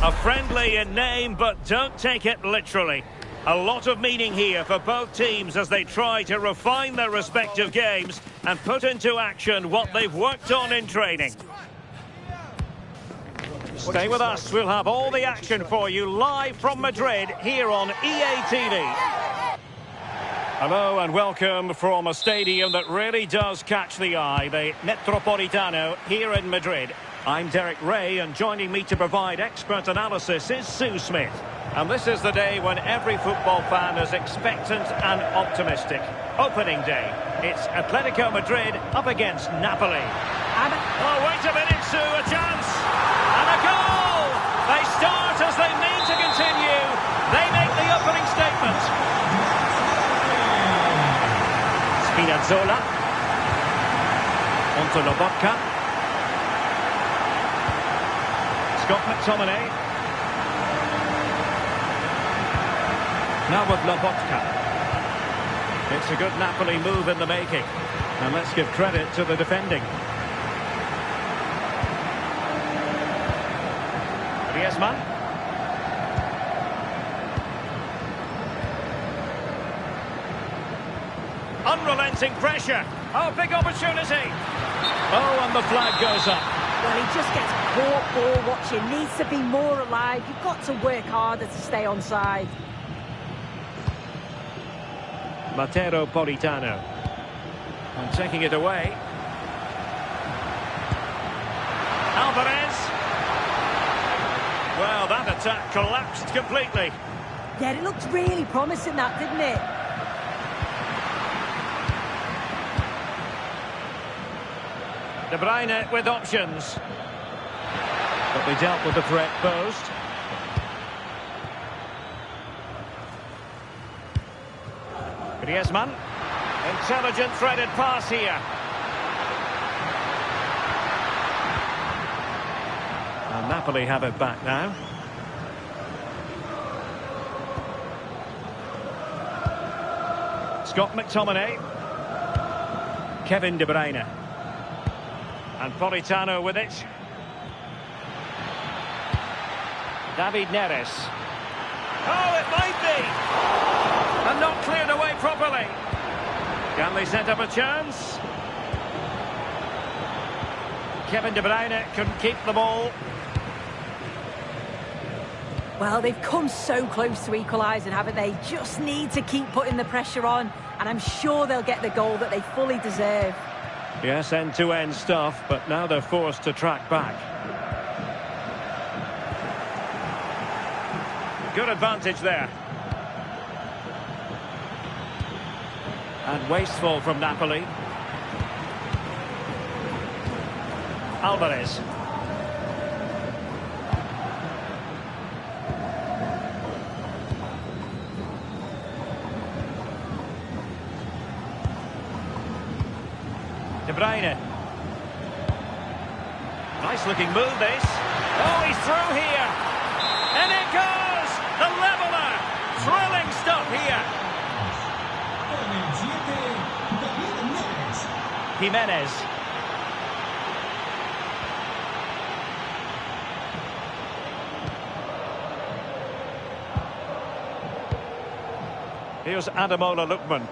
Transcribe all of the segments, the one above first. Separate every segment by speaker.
Speaker 1: A friendly in name, but don't take it literally. A lot of meaning here for both teams as they try to refine their respective games and put into action what they've worked on in training. Stay with us, we'll have all the action for you live from Madrid here on EA TV. Hello and welcome from a stadium that really does catch the eye, the Metropolitano here in Madrid. I'm Derek Ray, and joining me to provide expert analysis is Sue Smith. And this is the day when every football fan is expectant and optimistic. Opening day. It's Atletico Madrid up against Napoli. Oh, wait a minute, Sue, a chance! And a goal! They start as they mean to continue. They make the opening statement. Spinazzola. Onto Lobotka. Scott McTominay. Now with Lobotka. It's a good Napoli move in the making. And let's give credit to the defending. Griezmann. Unrelenting pressure. Oh, big opportunity. Oh, and the flag goes up.
Speaker 2: Well, he just gets caught ball watching. Needs to be more alive. You've got to work harder to stay onside.
Speaker 1: Metropolitano. And taking it away. Alvarez. Well, that attack collapsed completely.
Speaker 2: Yeah, it looked really promising, that, didn't it?
Speaker 1: De Bruyne with options. But they dealt with the threat posed. Griezmann. Intelligent threaded pass here. And Napoli have it back now. Scott McTominay. Kevin De Bruyne. And Politano with it. David Neres. Oh, it might be! And not cleared away properly. Can they set up a chance? Kevin De Bruyne couldn't keep the ball.
Speaker 2: Well, they've come so close to equalising, haven't they? Just need to keep putting the pressure on, and I'm sure they'll get the goal that they fully deserve.
Speaker 1: Yes, end-to-end stuff, but now they're forced to track back. Good advantage there. And wasteful from Napoli. Alvarez. De Bruyne. Nice looking move this. Oh, he's through here. And it goes! The leveller. Thrilling stuff here. Jimenez. Here's Ademola Lookman.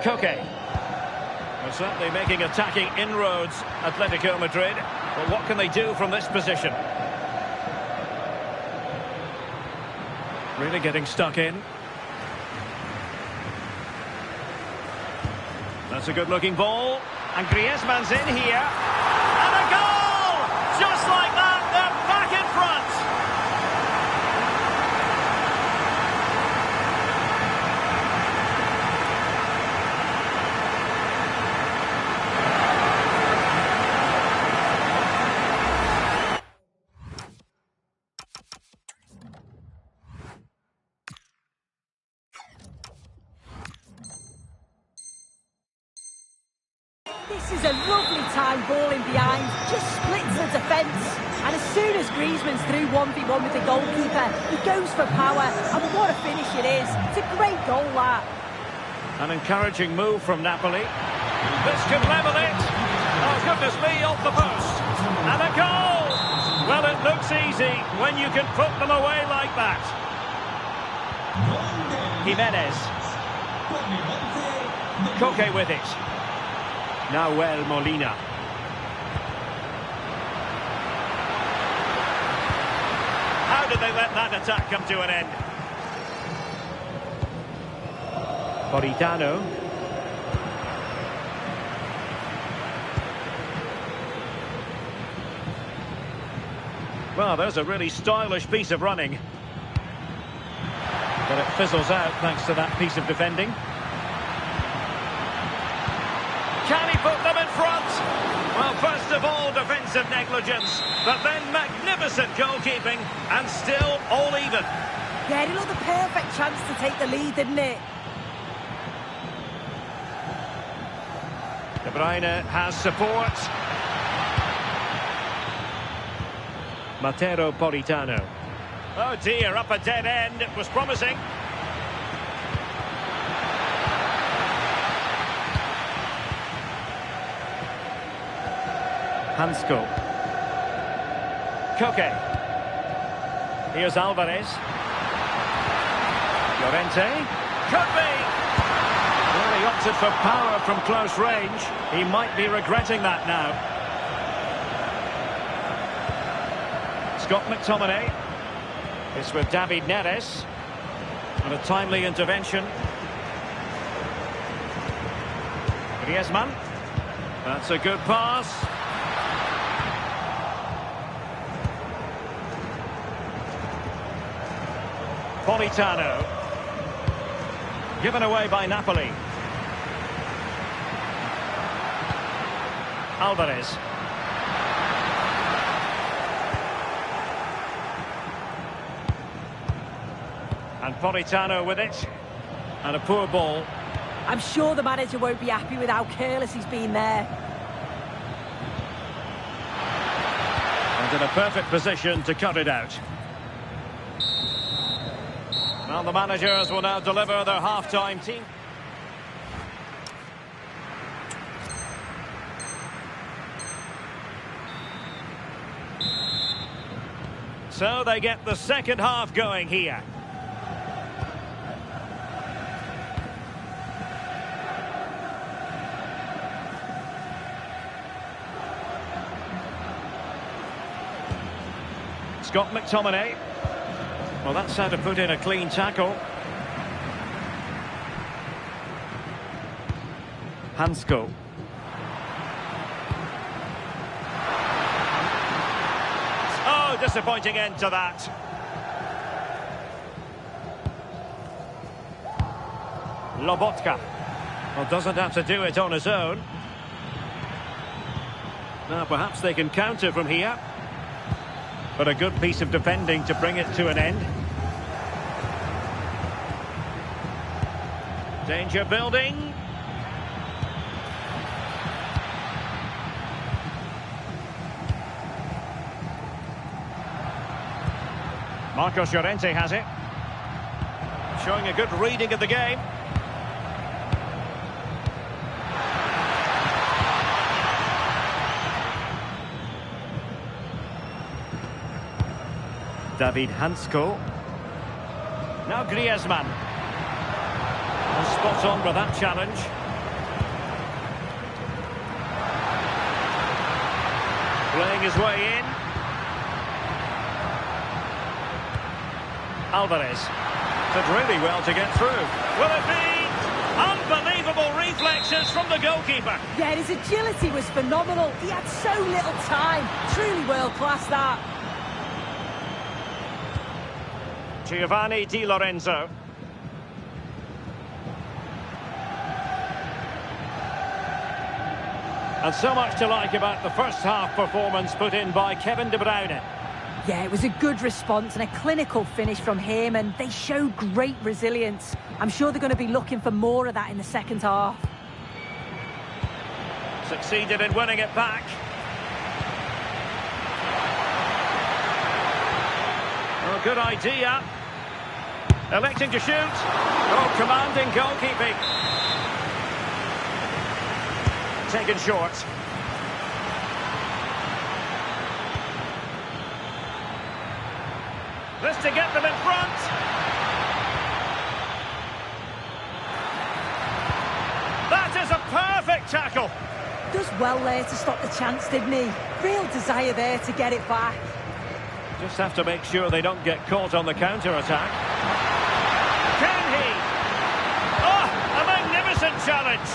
Speaker 1: Koke. They're certainly making attacking inroads, Atletico Madrid. But what can they do from this position? Really getting stuck in. That's a good-looking ball. And Griezmann's in here. And a goal! Just like that, they're back in front.
Speaker 2: This is a lovely time ball in behind, just splits the defence. And as soon as Griezmann's through 1v1 with the goalkeeper, he goes for power, and what a finish it is. It's a great goal, that.
Speaker 1: An encouraging move from Napoli. This could level it. Oh, goodness me, off the post. And a goal! Well, it looks easy when you can put them away like that. Jimenez. Koke with it. Nahuel Molina. How did they let that attack come to an end? Politano. Well, there's a really stylish piece of running. But it fizzles out thanks to that piece of defending. Can he put them in front? Well, first of all, defensive negligence, but then magnificent goalkeeping, and still all even.
Speaker 2: Yeah, it looked the perfect chance to take the lead, didn't it?
Speaker 1: De Bruyne has support. Matteo Politano. Oh dear, up a dead end. It was promising. Hansko. Koke. Here's Alvarez. Llorente. Could be! Well, he opted for power from close range. He might be regretting that now. Scott McTominay. It's with David Neres. And a timely intervention. Griezmann. That's a good pass. Politano. Given away by Napoli. Alvarez. And Politano with it. And a poor ball.
Speaker 2: I'm sure the manager won't be happy with how careless he's been there.
Speaker 1: And in a perfect position to cut it out. Well, the managers will now deliver their half-time team. So they get the second half going here. Scott McTominay. Well, that's how to put in a clean tackle. Hansko. Oh, disappointing end to that. Lobotka. Well, doesn't have to do it on his own. Now, perhaps they can counter from here. But a good piece of defending to bring it to an end. Danger building. Marcos Llorente has it. Showing a good reading of the game. David Hansko. Now Griezmann. And spot on with that challenge. Playing his way in. Alvarez. Did really well to get through. Will it be? Unbelievable reflexes from the goalkeeper.
Speaker 2: Yeah, his agility was phenomenal. He had so little time. Truly world class, that.
Speaker 1: Giovanni Di Lorenzo. And so much to like about the first half performance put in by Kevin De Bruyne.
Speaker 2: Yeah, it was a good response and a clinical finish from him, and they showed great resilience. I'm sure they're going to be looking for more of that in the second half.
Speaker 1: Succeeded in winning it back. Oh, good idea. Electing to shoot. Oh, commanding goalkeeping. Taken short. This to get them in front. That is a perfect tackle.
Speaker 2: Does well there to stop the chance, didn't he? Real desire there to get it back.
Speaker 1: Just have to make sure they don't get caught on the counter-attack. Can he? Oh, a magnificent challenge.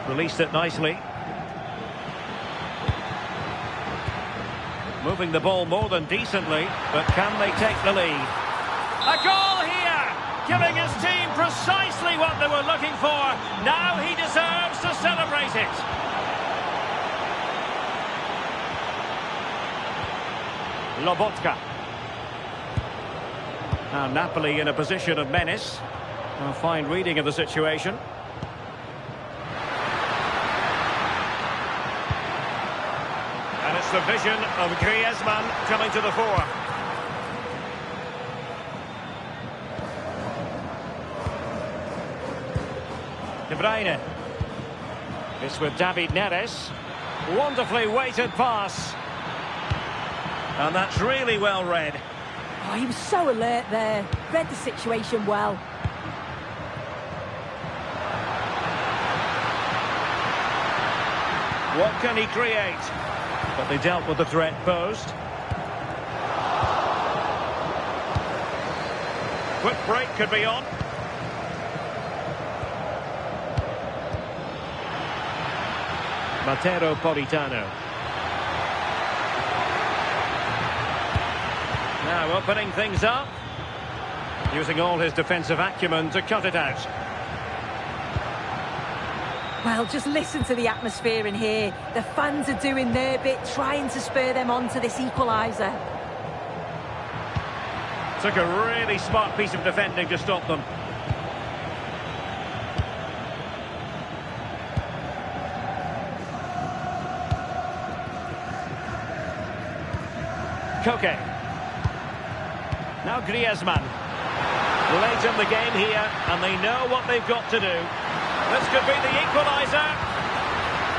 Speaker 1: Released it nicely. Moving the ball more than decently, but can they take the lead? A goal here, giving his team precisely what they were looking for. Now he deserves to celebrate it. Lobotka. Now Napoli in a position of menace. A fine reading of the situation. And it's the vision of Griezmann coming to the fore. De Bruyne. It's with David Neres. Wonderfully weighted pass. And that's really well read.
Speaker 2: Oh, he was so alert there. Read the situation well.
Speaker 1: What can he create? But they dealt with the threat posed. Quick break could be on. Matteo Politano. Now opening things up. Using all his defensive acumen to cut it out.
Speaker 2: Well, just listen to the atmosphere in here. The fans are doing their bit, trying to spur them on to this equaliser.
Speaker 1: Took a really smart piece of defending to stop them. Koke. Now Griezmann. Late in the game here, and they know what they've got to do. This could be the equaliser.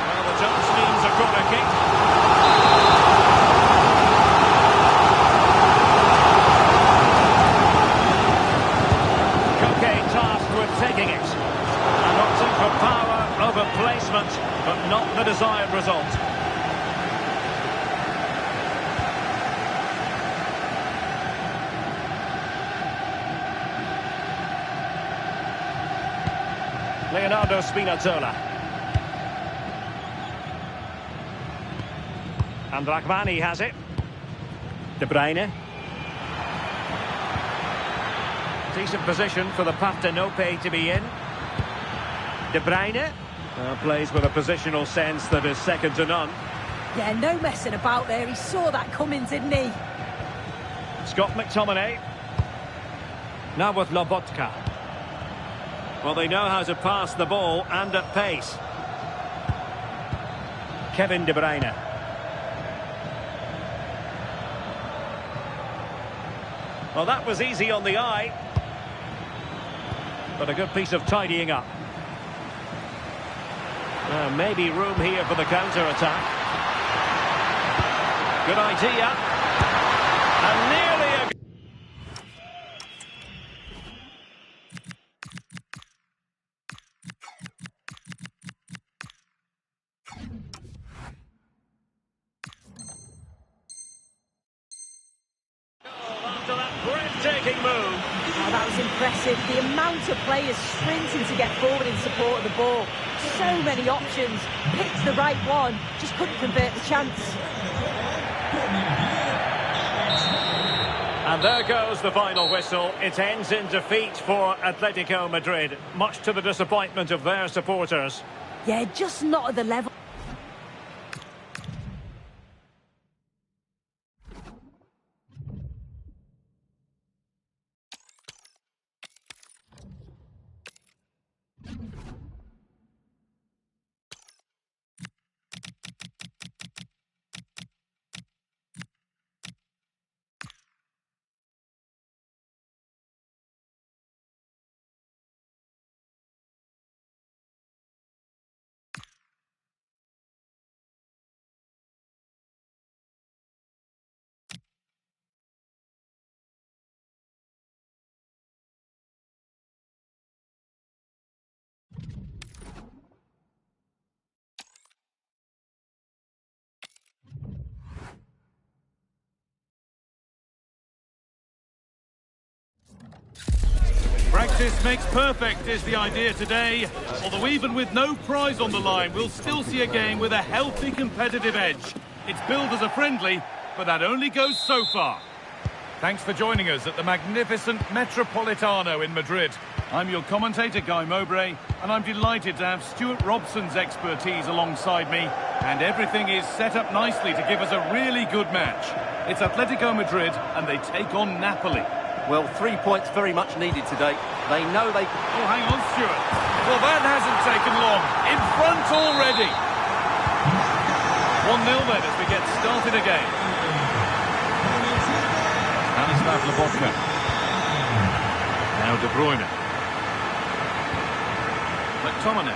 Speaker 1: Well, the touch means a corner kick. Koke tasked with taking it. And opting for power over placement, but not the desired result. Leonardo Spinazzola. And Rachmani has it. De Bruyne. Decent position for the Partenope to be in. De Bruyne plays with a positional sense that is second to none.
Speaker 2: Yeah, no messing about there. He saw that coming, didn't he?
Speaker 1: Scott McTominay. Now with Lobotka. Well, they know how to pass the ball and at pace. Kevin De Bruyne. Well, that was easy on the eye. But a good piece of tidying up. Maybe room here for the counter-attack. Good idea. And nearly a... After that breathtaking move.
Speaker 2: Oh, that was impressive. The amount of players sprinting to get forward in support of the ball. So many options. Picked the right one. Just couldn't convert the chance.
Speaker 1: And there goes the final whistle. It ends in defeat for Atletico Madrid, much to the disappointment of their supporters.
Speaker 2: Yeah, just not at the level.
Speaker 3: Practice makes perfect is the idea today. Although even with no prize on the line, we'll still see a game with a healthy competitive edge. It's billed as a friendly, but that only goes so far. Thanks for joining us at the magnificent Metropolitano in Madrid. I'm your commentator, Guy Mowbray, and I'm delighted to have Stuart Robson's expertise alongside me, and everything is set up nicely to give us a really good match. It's Atletico Madrid, and they take on Napoli.
Speaker 4: Well, 3 points very much needed today. They know they...
Speaker 3: Oh, hang on, Stuart. Well, that hasn't taken long. In front already. 1-0 then as we get started again. Stanislav Lobotka. Now De Bruyne. McTominay.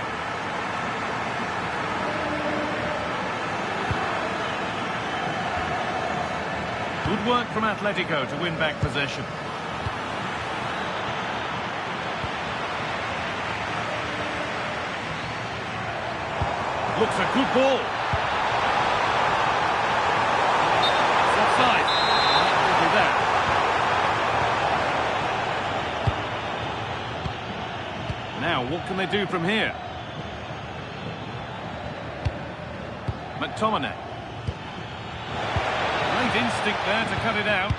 Speaker 3: Good work from Atletico to win back possession. Looks a good ball. It's offside. That will be that. Now, what can they do from here? McTominay. Great instinct there to cut it out.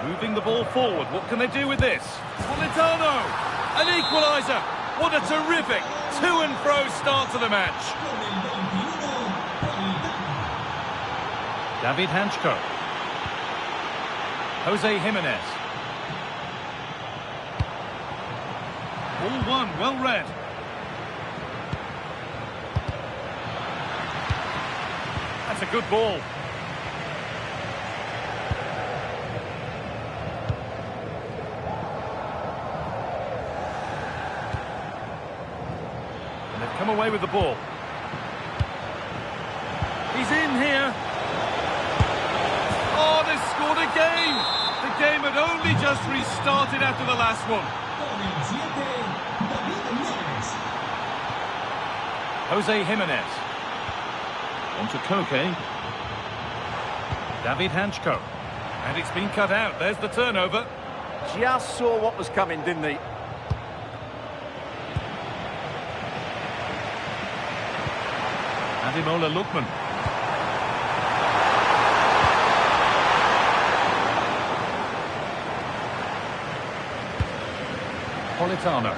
Speaker 3: Moving the ball forward. What can they do with this? Politano! An equaliser! What a terrific to-and-fro start to the match. David Hanchko. Jose Jimenez. Ball one, well read. That's a good ball. And they've come away with the ball. He's in here. Oh, they've scored again! The game had only just restarted after the last one. Jose Jimenez. On to Koke. David Hanchko. And it's been cut out. There's the turnover.
Speaker 4: Just saw what was coming, didn't he?
Speaker 3: Ademola Lookman. Politano.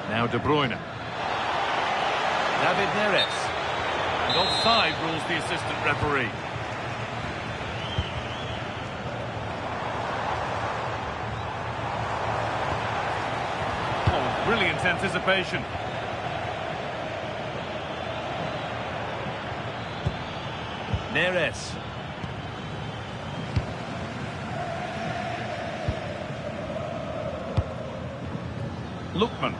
Speaker 3: Now De Bruyne. David Neres. And offside rules the assistant referee. Oh, brilliant anticipation. Neres. Lookman.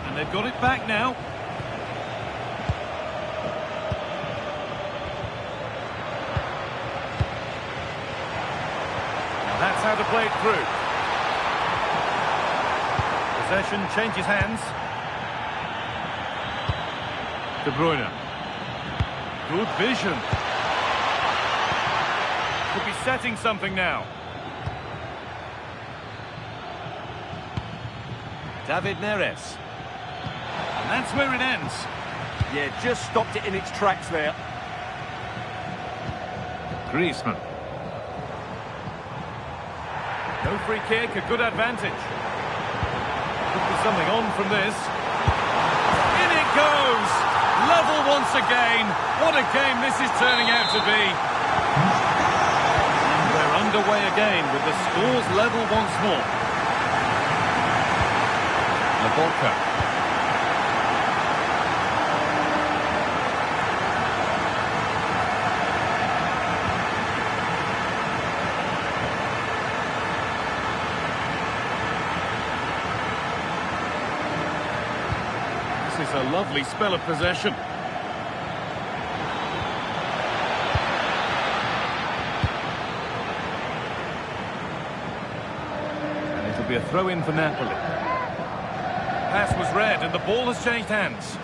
Speaker 3: And they've got it back now. Now that's how to play it through. Possession changes hands. De Bruyne. Good vision. Could be setting something now. David Neres. And that's where it ends.
Speaker 4: Yeah, just stopped it in its tracks there.
Speaker 3: Griezmann. No free kick, a good advantage. Could be something on from this. In it goes! Level once again. What a game this is turning out to be. And we're underway again with the scores level once more. Lobotka. This is a lovely spell of possession. And it'll be a throw-in for Napoli. Pass was read and the ball has changed hands.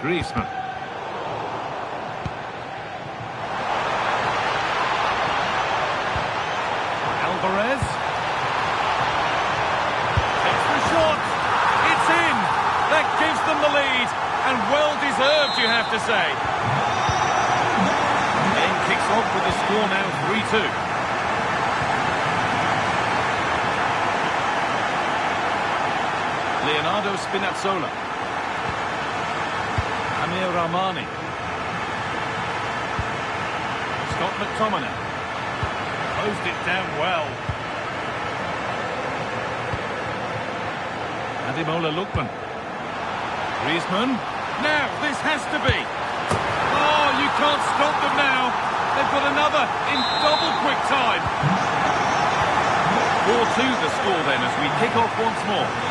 Speaker 3: Griezmann. Alvarez. Takes the shot. It's in. That gives them the lead. And well deserved, you have to say. Game kicks off with the score now 3-2. Leonardo Spinazzola. Amir Rahmani. Scott McTominay. Closed it down well. Ademola Lookman. Griezmann. Now, this has to be. Oh, you can't stop them now. They've got another in double quick time. 4-2 the score then as we kick off once more.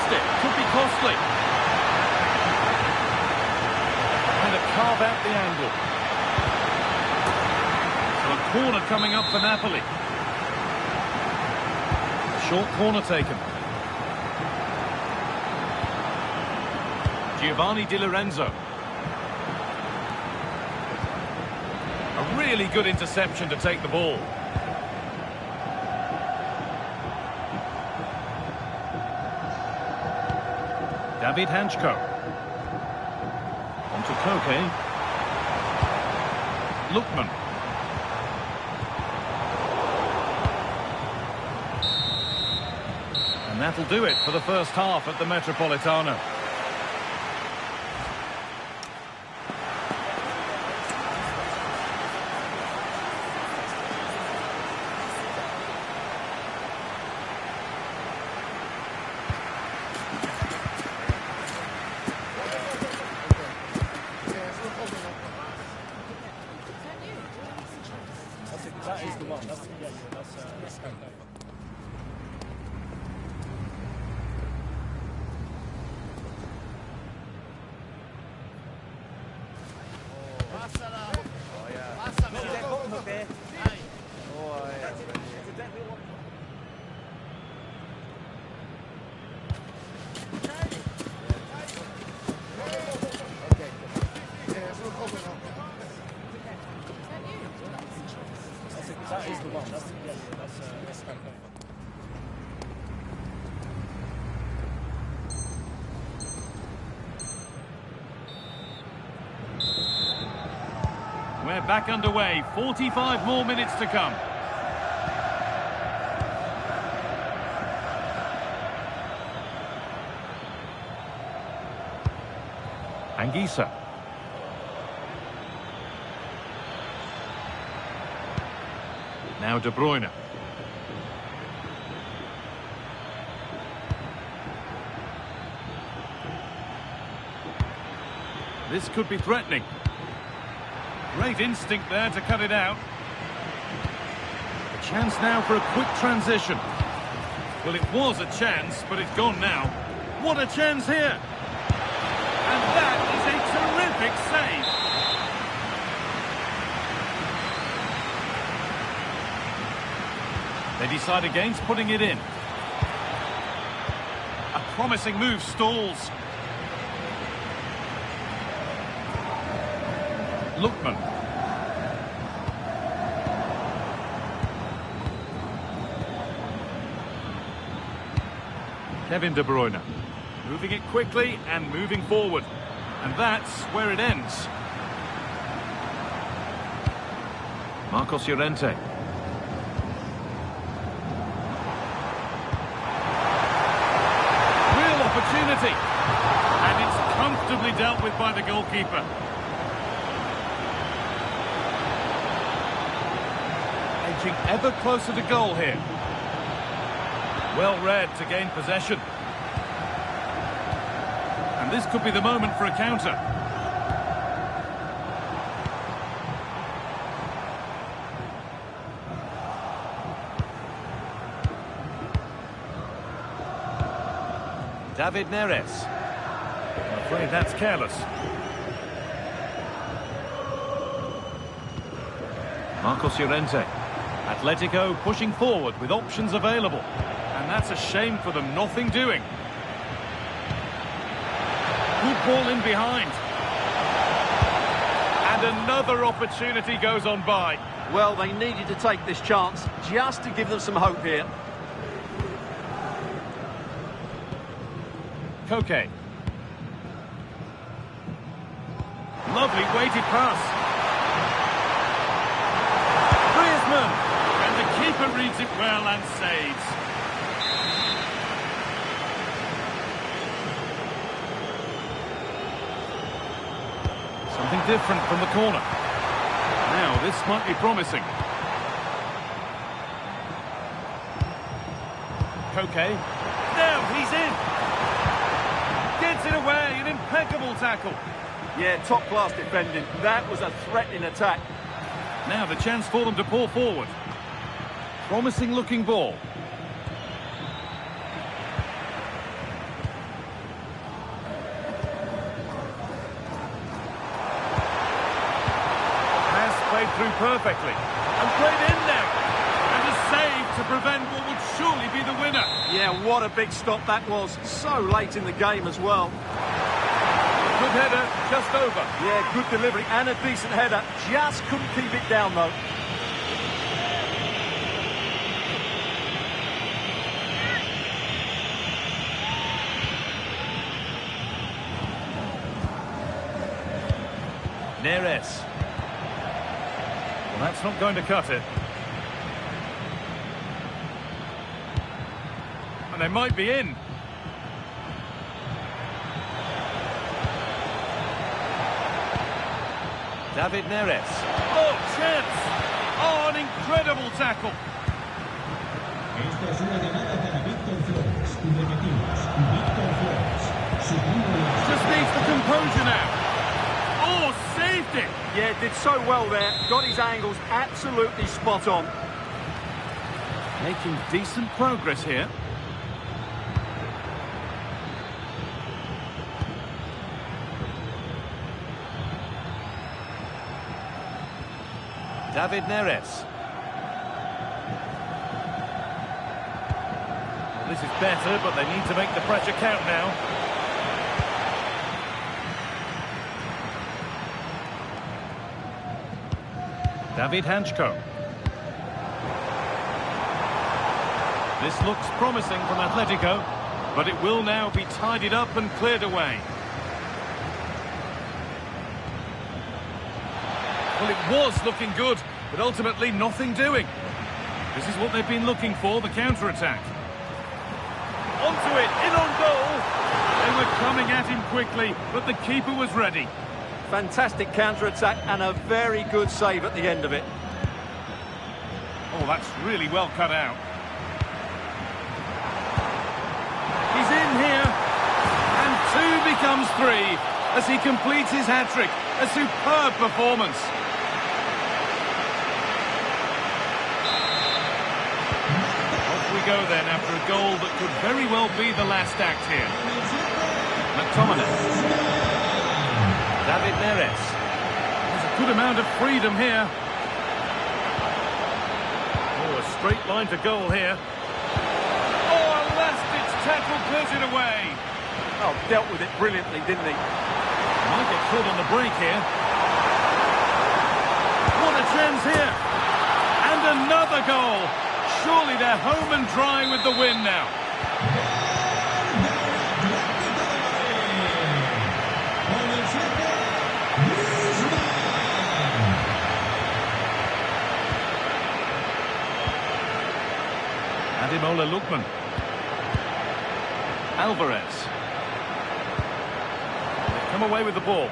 Speaker 3: It could be costly. Trying to carve out the angle. So a corner coming up for Napoli. A short corner taken. Giovanni Di Lorenzo. A really good interception to take the ball. David Hanchko. On to Koke. Lookman. And that'll do it for the first half at the Metropolitano.
Speaker 5: That is the one. That's the one. That's
Speaker 3: We're back underway. 45 more minutes to come. Anguissa. Now De Bruyne. This could be threatening. Great instinct there to cut it out. A chance now for a quick transition. Well, it was a chance, but it's gone now. What a chance here! And that is a terrific save. They decide against putting it in. A promising move stalls. Lookman. Kevin De Bruyne. Moving it quickly and moving forward. And that's where it ends. Marcos Llorente. Real opportunity. And it's comfortably dealt with by the goalkeeper. Edging ever closer to goal here. Well read to gain possession. And this could be the moment for a counter. David Neres. I'm afraid that's careless. Marcos Llorente. Atletico pushing forward with options available. And that's a shame for them, nothing doing. Good ball in behind. And another opportunity goes on by.
Speaker 4: Well, they needed to take this chance just to give them some hope here.
Speaker 3: Koke. Lovely weighted pass. Griezmann. And the keeper reads it well and saves. Something different from the corner. Now, this might be promising. Koke. Now, he's in. Gets it away, an impeccable tackle.
Speaker 4: Yeah, top-class defending. That was a threatening attack.
Speaker 3: Now the chance for them to pull forward. Promising-looking ball. Pass played through perfectly. And played in now. And a save to prevent what would surely be the winner.
Speaker 4: Yeah, what a big stop that was. So late in the game as well.
Speaker 3: Good header, just over.
Speaker 4: Yeah, good delivery and a decent header. Just couldn't keep it down, though.
Speaker 3: Neres. Well, that's not going to cut it. And they might be in. David Neres. Oh, chance! Oh, an incredible tackle.
Speaker 6: Esta es una llamada para Víctor Flores. Y repetimos, Víctor Flores.
Speaker 3: Just needs the composure now. Oh, saved it!
Speaker 4: Yeah, did so well there. Got his angles absolutely spot on.
Speaker 3: Making decent progress here. David Neres. Well, this is better, but they need to make the pressure count now. David Hanchko. This looks promising from Atletico, but it will now be tidied up and cleared away. Well, it was looking good, but ultimately nothing doing. This is what they've been looking for, the counter-attack. Onto it, in on goal. They were coming at him quickly, but the keeper was ready.
Speaker 4: Fantastic counter-attack and a very good save at the end of it.
Speaker 3: Oh, that's really well cut out. He's in here. And 2 becomes 3 as he completes his hat-trick. A superb performance. Off we go then after a goal that could very well be the last act here. McTominay. David Neres. There's a good amount of freedom here. Oh, a straight line to goal here. Oh, a last-ditch tackle clears it away.
Speaker 4: Oh, dealt with it brilliantly, didn't he?
Speaker 3: Might get caught on the break here. What a chance here. And another goal. Surely they're home and dry with the win now. Ademola Lookman. Alvarez. They come away with the ball.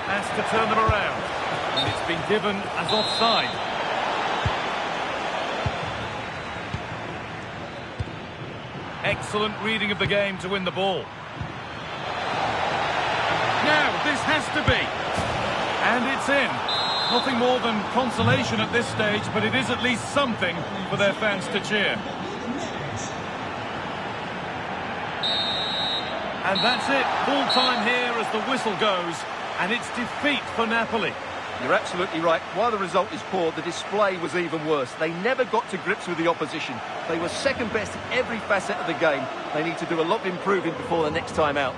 Speaker 3: Has to turn them around. And it's been given as offside. Excellent reading of the game to win the ball. Now, this has to be. And it's in. Nothing more than consolation at this stage, but it is at least something for their fans to cheer. And that's it, full time here as the whistle goes, and it's defeat for Napoli.
Speaker 4: You're absolutely right. While the result is poor, the display was even worse. They never got to grips with the opposition. They were second best in every facet of the game. They need to do a lot of improving before the next time out.